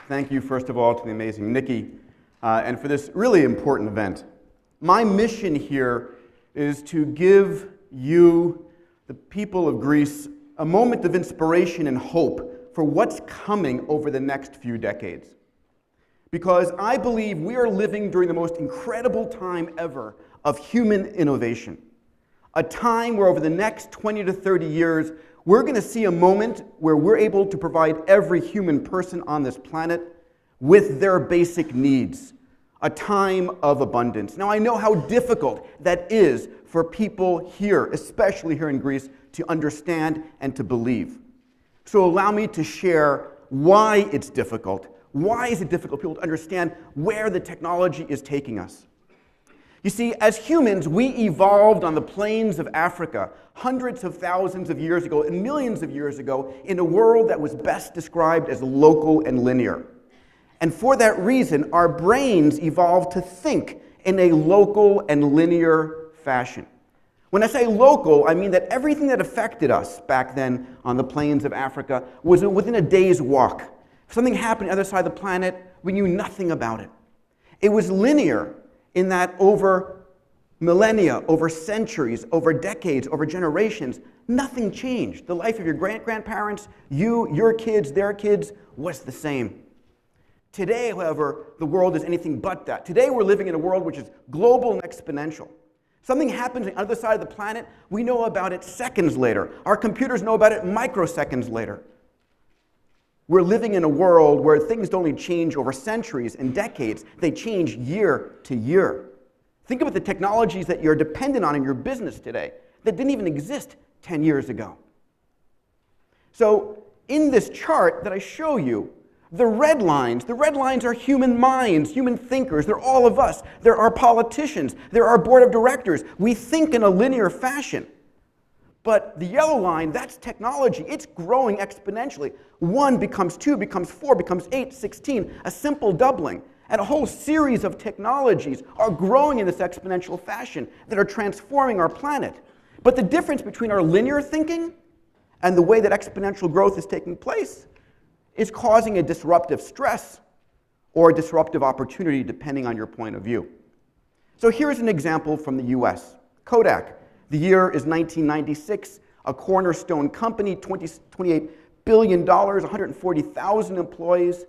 Thank you, first of all, to the amazing Nikki, and for this really important event. My mission here is to give you, the people of Greece, a moment of inspiration and hope for what's coming over the next few decades. Because I believe we are living during the most incredible time ever of human innovation. A time where over the next 20 to 30 years, we're going to see a moment where we're able to provide every human person on this planet with their basic needs. A time of abundance. Now, I know how difficult that is for people here, especially here in Greece, to understand and to believe. So allow me to share why it's difficult. Why is it difficult for people to understand where the technology is taking us? You see, as humans, we evolved on the plains of Africa hundreds of thousands of years ago and millions of years ago in a world that was best described as local and linear. And for that reason, our brains evolved to think in a local and linear fashion. When I say local, I mean that everything that affected us back then on the plains of Africa was within a day's walk. If something happened on the other side of the planet, we knew nothing about it. It was linear in that over millennia, over centuries, over decades, over generations, nothing changed. The life of your grandparents, you, your kids, their kids, was the same. Today, however, the world is anything but that. Today, we're living in a world which is global and exponential. Something happens on the other side of the planet, we know about it seconds later. Our computers know about it microseconds later. We're living in a world where things don't only change over centuries and decades, they change year to year. Think about the technologies that you're dependent on in your business today that didn't even exist 10 years ago. So in this chart that I show you, the red lines are human minds, human thinkers. They're all of us. There are politicians. There are board of directors. We think in a linear fashion. But the yellow line, that's technology. It's growing exponentially. 1 becomes 2, becomes 4, becomes 8, 16, a simple doubling. And a whole series of technologies are growing in this exponential fashion that are transforming our planet. But the difference between our linear thinking and the way that exponential growth is taking place is causing a disruptive stress or a disruptive opportunity depending on your point of view. So here's an example from the US. Kodak. The year is 1996, a cornerstone company, $28 billion, 140,000 employees.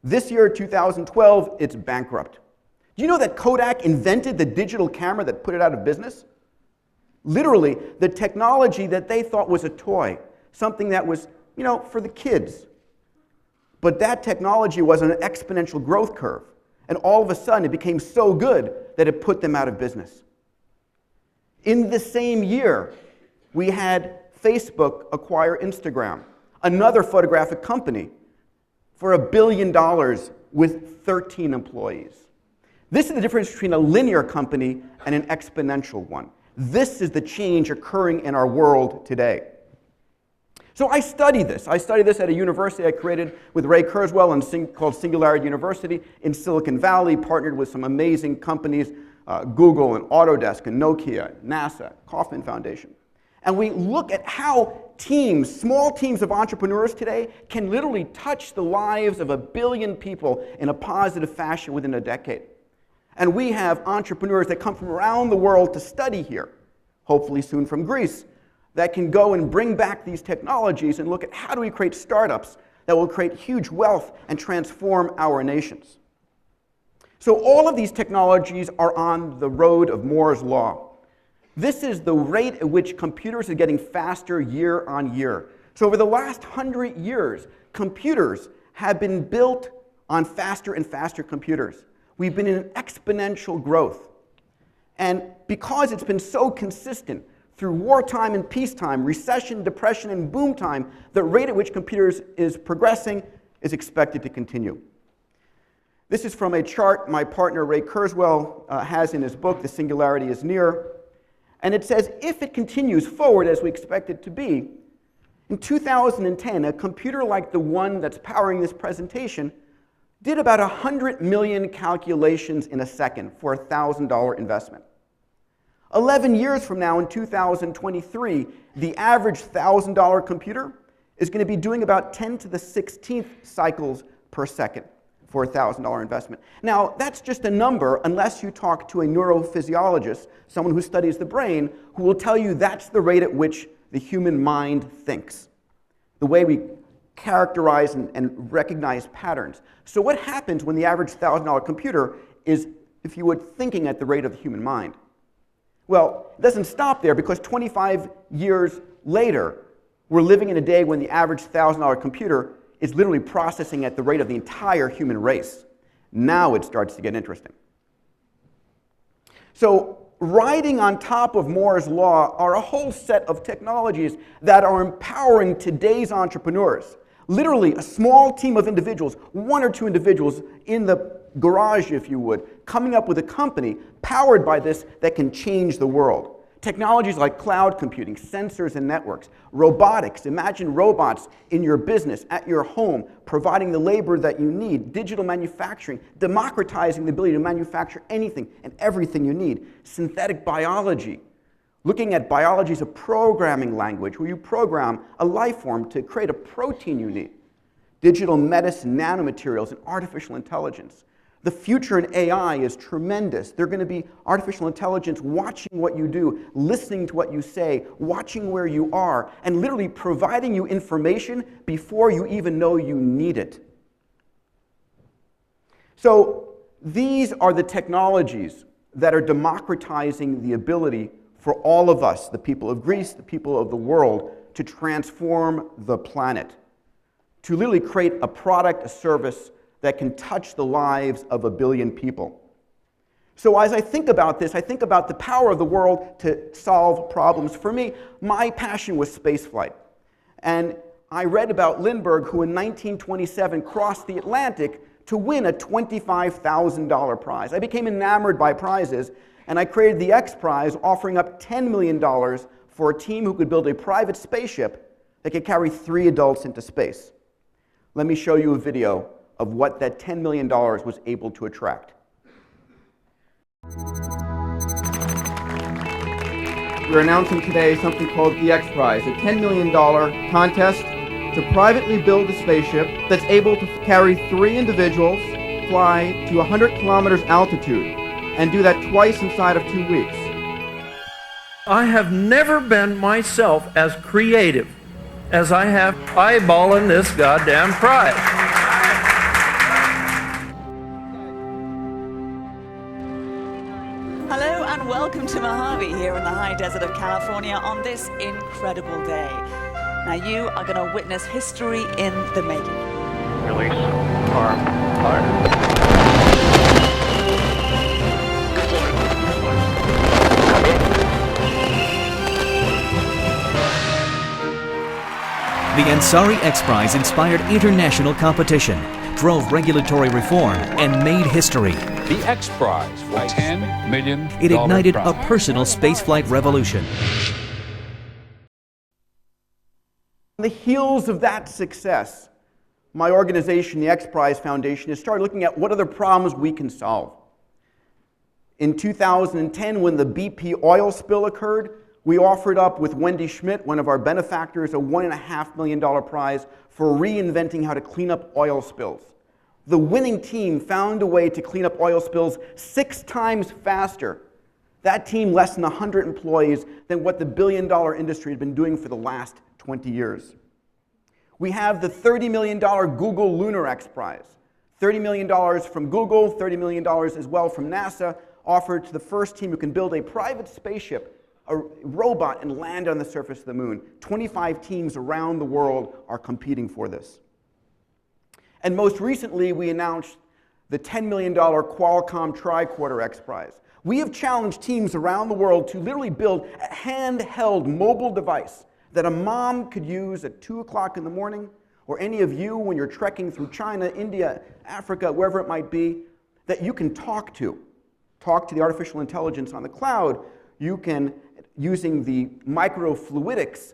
This year, 2012, it's bankrupt. Do you know that Kodak invented the digital camera that put it out of business? Literally, the technology that they thought was a toy, something that was, for the kids. But that technology was on an exponential growth curve. And all of a sudden, it became so good that it put them out of business. In the same year, we had Facebook acquire Instagram, another photographic company, for $1 billion with 13 employees. This is the difference between a linear company and an exponential one. This is the change occurring in our world today. So I study this. I study this at a university I created with Ray Kurzweil called Singularity University in Silicon Valley, partnered with some amazing companies, Google and Autodesk and Nokia, NASA, Kauffman Foundation. And we look at how teams, small teams of entrepreneurs today, can literally touch the lives of 1 billion people in a positive fashion within a decade. And we have entrepreneurs that come from around the world to study here, hopefully soon from Greece, that can go and bring back these technologies and look at how do we create startups that will create huge wealth and transform our nations. So all of these technologies are on the road of Moore's Law. This is the rate at which computers are getting faster year on year. So over the last 100 years, computers have been built on faster and faster computers. We've been in an exponential growth. And because it's been so consistent through wartime and peacetime, recession, depression, and boom time, the rate at which computers is progressing is expected to continue. This is from a chart my partner Ray Kurzweil has in his book, The Singularity is Near. And it says, if it continues forward as we expect it to be, in 2010, a computer like the one that's powering this presentation did about 100 million calculations in a second for a $1,000 investment. 11 years from now, in 2023, the average $1,000 computer is going to be doing about 10 to the 16th cycles per second for a $1,000 investment. Now, that's just a number unless you talk to a neurophysiologist, someone who studies the brain, who will tell you that's the rate at which the human mind thinks, the way we characterize and recognize patterns. So what happens when the average $1,000 computer is, if you would, thinking at the rate of the human mind? Well, it doesn't stop there, because 25 years later, we're living in a day when the average $1,000 computer is literally processing at the rate of the entire human race. Now it starts to get interesting. So riding on top of Moore's law are a whole set of technologies that are empowering today's entrepreneurs. Literally a small team of individuals, one or two individuals in the garage, if you would, coming up with a company powered by this that can change the world. Technologies like cloud computing, sensors and networks, robotics. Imagine robots in your business, at your home, providing the labor that you need. Digital manufacturing, democratizing the ability to manufacture anything and everything you need. Synthetic biology, looking at biology as a programming language where you program a life form to create a protein you need. Digital medicine, nanomaterials, and artificial intelligence. The future in AI is tremendous. They're going to be artificial intelligence watching what you do, listening to what you say, watching where you are, and literally providing you information before you even know you need it. So these are the technologies that are democratizing the ability for all of us, the people of Greece, the people of the world, to transform the planet, to literally create a product, a service that can touch the lives of 1 billion people. So as I think about this, I think about the power of the world to solve problems. For me, my passion was spaceflight. And I read about Lindbergh, who in 1927 crossed the Atlantic to win a $25,000 prize. I became enamored by prizes, and I created the X Prize, offering up $10 million for a team who could build a private spaceship that could carry 3 adults into space. Let me show you a video of what that $10 million was able to attract. We're announcing today something called the X Prize, a $10 million contest to privately build a spaceship that's able to carry 3 individuals, fly to 100 kilometers altitude, and do that twice inside of 2 weeks. I have never been myself as creative as I have eyeballing this goddamn prize. Hello and welcome to Mojave here in the high desert of California on this incredible day. Now you are going to witness history in the making. Release arm fire. The Ansari X Prize inspired international competition, drove regulatory reform, and made history. The X Prize for $10 million. It ignited a personal spaceflight revolution. On the heels of that success, my organization, the X Prize Foundation, has started looking at what other problems we can solve. In 2010, when the BP oil spill occurred, we offered up with Wendy Schmidt, one of our benefactors, a $1.5 million prize for reinventing how to clean up oil spills. The winning team found a way to clean up oil spills 6 times faster. That team less than 100 employees than what the billion-dollar industry had been doing for the last 20 years. We have the $30 million Google Lunar X Prize. $30 million from Google, $30 million as well from NASA, offered to the first team who can build a private spaceship, a robot, and land on the surface of the moon. 25 teams around the world are competing for this. And most recently, we announced the $10 million Qualcomm Tricorder X Prize. We have challenged teams around the world to literally build a handheld mobile device that a mom could use at 2 o'clock in the morning, or any of you when you're trekking through China, India, Africa, wherever it might be, that you can talk to. Talk to the artificial intelligence on the cloud. You can, using the microfluidics,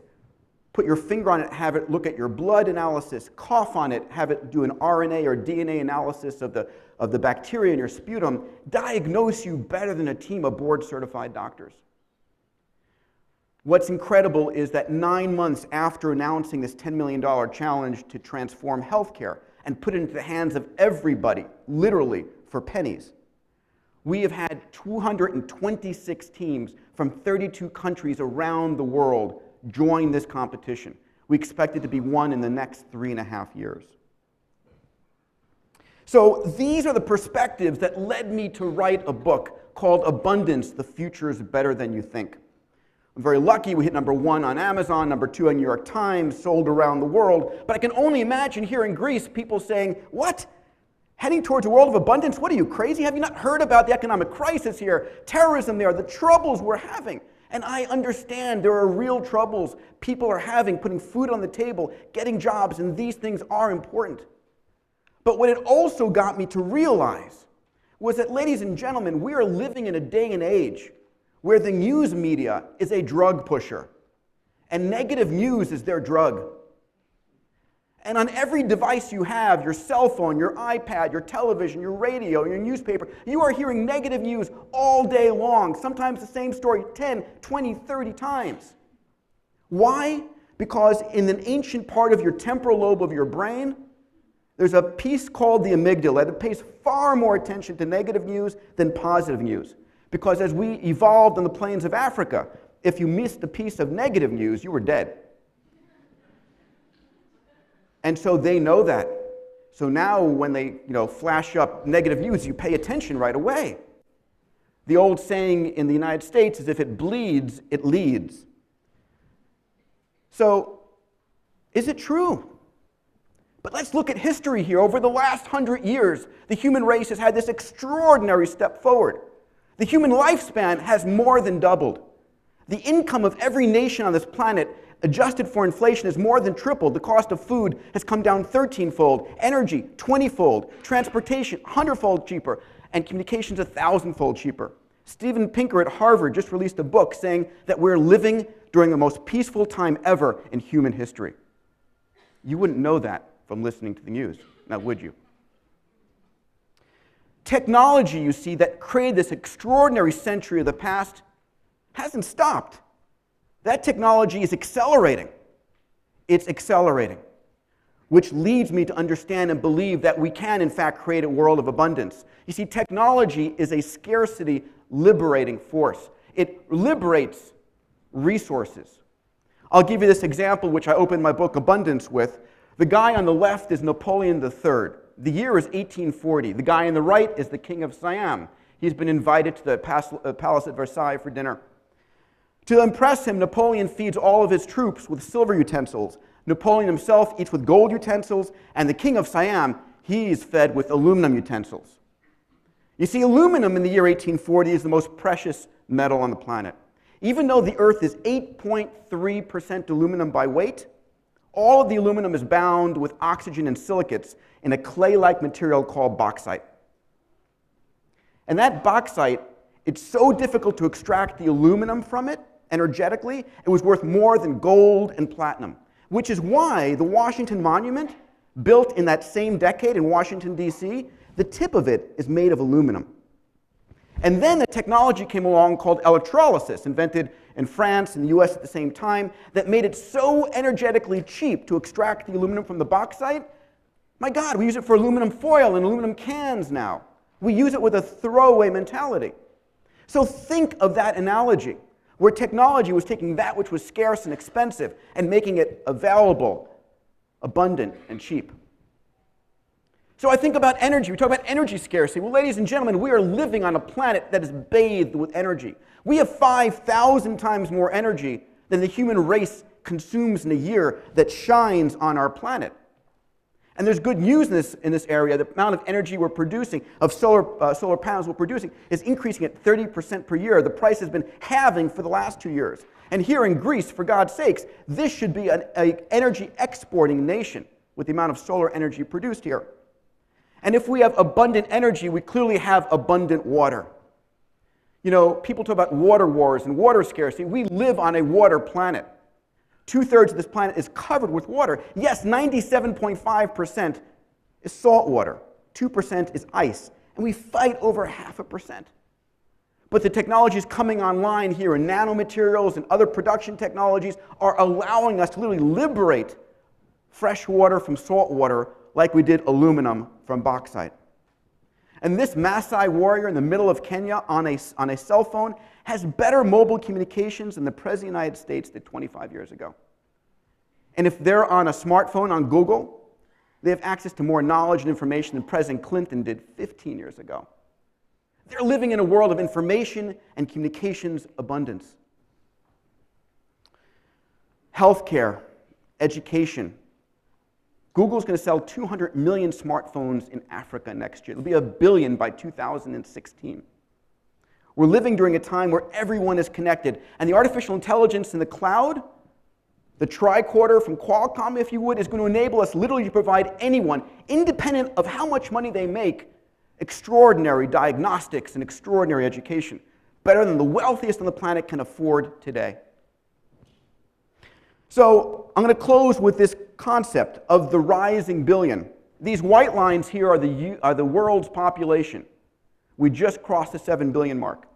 put your finger on it, have it look at your blood analysis, cough on it, have it do an RNA or DNA analysis of the bacteria in your sputum, diagnose you better than a team of board-certified doctors. What's incredible is that 9 months after announcing this $10 million challenge to transform healthcare, and put it into the hands of everybody, literally, for pennies. We have had 226 teams from 32 countries around the world join this competition. We expect it to be won in the next 3.5 years. So these are the perspectives that led me to write a book called Abundance, The Future is Better Than You Think. I'm very lucky we hit #1 on Amazon, #2 on New York Times, sold around the world. But I can only imagine here in Greece people saying, what? Heading towards a world of abundance? What are you, crazy? Have you not heard about the economic crisis here, terrorism there, the troubles we're having? And I understand there are real troubles people are having, putting food on the table, getting jobs, and these things are important. But what it also got me to realize was that, ladies and gentlemen, we are living in a day and age where the news media is a drug pusher, and negative news is their drug. And on every device you have, your cell phone, your iPad, your television, your radio, your newspaper, you are hearing negative news all day long, sometimes the same story 10, 20, 30 times. Why? Because in an ancient part of your temporal lobe of your brain, there's a piece called the amygdala that pays far more attention to negative news than positive news. Because as we evolved on the plains of Africa, if you missed a piece of negative news, you were dead. And so they know that. So now when they flash up negative news, you pay attention right away. The old saying in the United States is, if it bleeds, it leads. So, is it true? But let's look at history here. Over the last 100 years, the human race has had this extraordinary step forward. The human lifespan has more than doubled. The income of every nation on this planet, adjusted for inflation, has more than tripled. The cost of food has come down 13-fold, energy 20-fold, transportation 100-fold cheaper, and communications 1,000-fold cheaper. Steven Pinker at Harvard just released a book saying that we're living during the most peaceful time ever in human history. You wouldn't know that from listening to the news, now would you? Technology, you see, that created this extraordinary century of the past hasn't stopped. That technology is accelerating. It's accelerating, which leads me to understand and believe that we can, in fact, create a world of abundance. You see, technology is a scarcity liberating force. It liberates resources. I'll give you this example, which I opened my book Abundance with. The guy on the left is Napoleon III. The year is 1840. The guy on the right is the King of Siam. He's been invited to the palace at Versailles for dinner. To impress him, Napoleon feeds all of his troops with silver utensils. Napoleon himself eats with gold utensils, and the King of Siam, he's fed with aluminum utensils. You see, aluminum in the year 1840 is the most precious metal on the planet. Even though the Earth is 8.3% aluminum by weight, all of the aluminum is bound with oxygen and silicates in a clay-like material called bauxite. And that bauxite, it's so difficult to extract the aluminum from it energetically, it was worth more than gold and platinum, which is why the Washington Monument, built in that same decade in Washington, D.C., the tip of it is made of aluminum. And then a technology came along called electrolysis, invented in France and the US at the same time, that made it so energetically cheap to extract the aluminum from the bauxite. My God, we use it for aluminum foil and aluminum cans now. We use it with a throwaway mentality. So think of that analogy, where technology was taking that which was scarce and expensive and making it available, abundant, and cheap. So I think about energy. We talk about energy scarcity. Well, ladies and gentlemen, we are living on a planet that is bathed with energy. We have 5,000 times more energy than the human race consumes in a year that shines on our planet. And there's good news in this area. The amount of energy we're producing, of solar panels we're producing, is increasing at 30% per year. The price has been halving for the last 2 years. And here in Greece, for God's sakes, this should be an energy exporting nation with the amount of solar energy produced here. And if we have abundant energy, we clearly have abundant water. You know, people talk about water wars and water scarcity. We live on a water planet. 2/3 of this planet is covered with water. Yes, 97.5% is salt water. 2% is ice. And we fight over 0.5%. But the technologies coming online here in nanomaterials and other production technologies are allowing us to literally liberate fresh water from salt water like we did aluminum from bauxite. And this Maasai warrior in the middle of Kenya on a cell phone has better mobile communications than the President of the United States did 25 years ago. And if they're on a smartphone on Google, they have access to more knowledge and information than President Clinton did 15 years ago. They're living in a world of information and communications abundance. Healthcare, education. Google's going to sell 200 million smartphones in Africa next year. It'll be 1 billion by 2016. We're living during a time where everyone is connected, and the artificial intelligence in the cloud, the Tricorder from Qualcomm, if you would, is going to enable us literally to provide anyone, independent of how much money they make, extraordinary diagnostics and extraordinary education, better than the wealthiest on the planet can afford today. So I'm going to close with this concept of the rising billion. These white lines here are the world's population. We just crossed the 7 billion mark.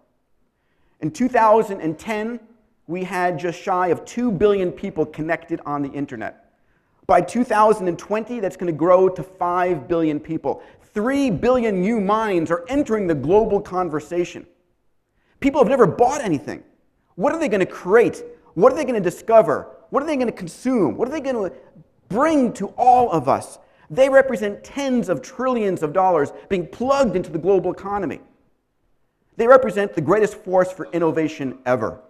In 2010, we had just shy of 2 billion people connected on the internet. By 2020, that's going to grow to 5 billion people. 3 billion new minds are entering the global conversation. People have never bought anything. What are they going to create? What are they going to discover? What are they going to consume? What are they going to bring to all of us? They represent tens of trillions of dollars being plugged into the global economy. They represent the greatest force for innovation ever.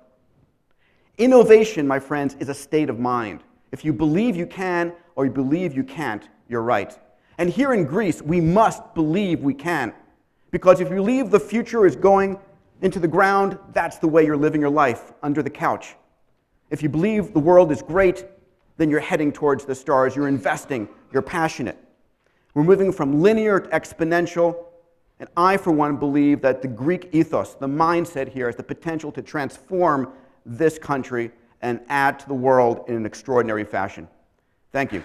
Innovation, my friends, is a state of mind. If you believe you can or you believe you can't, you're right. And here in Greece, we must believe we can. Because if you believe the future is going into the ground, that's the way you're living your life, under the couch. If you believe the world is great, then you're heading towards the stars. You're investing. You're passionate. We're moving from linear to exponential. And I, for one, believe that the Greek ethos, the mindset here, has the potential to transform this country and add to the world in an extraordinary fashion. Thank you.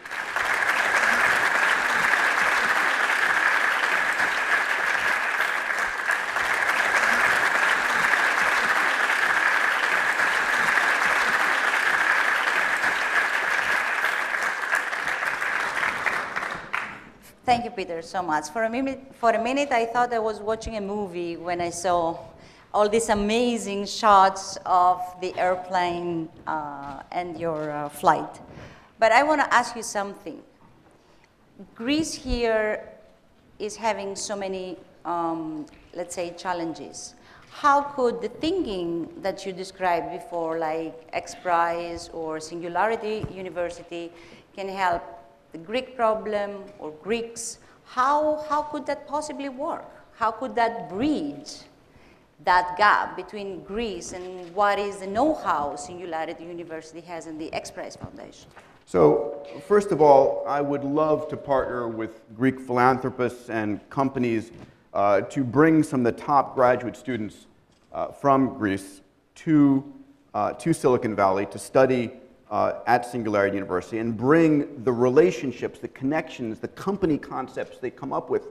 Thank you, Peter, so much. For a minute, I thought I was watching a movie when I saw all these amazing shots of the airplane and your flight. But I want to ask you something. Greece here is having so many, let's say, challenges. How could the thinking that you described before, like X Prize or Singularity University, can help the Greek problem or Greeks? How could that possibly work? How could that bridge that gap between Greece and what is the know-how Singularity University has in the X Prize Foundation? So, first of all, I would love to partner with Greek philanthropists and companies to bring some of the top graduate students from Greece to Silicon Valley to study at Singularity University and bring the relationships, the connections, the company concepts they come up with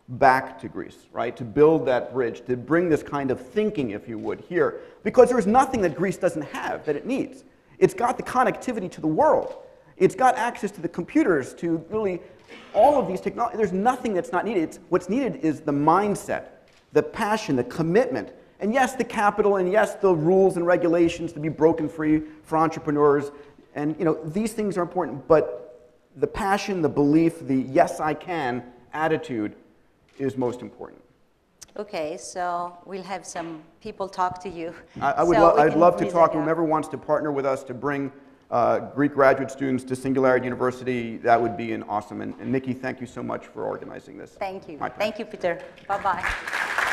back to Greece, right? To build that bridge, to bring this kind of thinking, if you would, here. Because there's nothing that Greece doesn't have that it needs. It's got the connectivity to the world. It's got access to the computers, to really all of these technologies. There's nothing that's not needed. What's needed is the mindset, the passion, the commitment, and yes, the capital, and yes, the rules and regulations to be broken free for entrepreneurs. And these things are important, but the passion, the belief, the yes, I can attitude is most important. Okay, so we'll have some people talk to you. I'd love to talk to whomever wants to partner with us to bring Greek graduate students to Singularity University. That would be an awesome. And Nikki, thank you so much for organizing this. Thank you. Thank you, Peter. Bye-bye.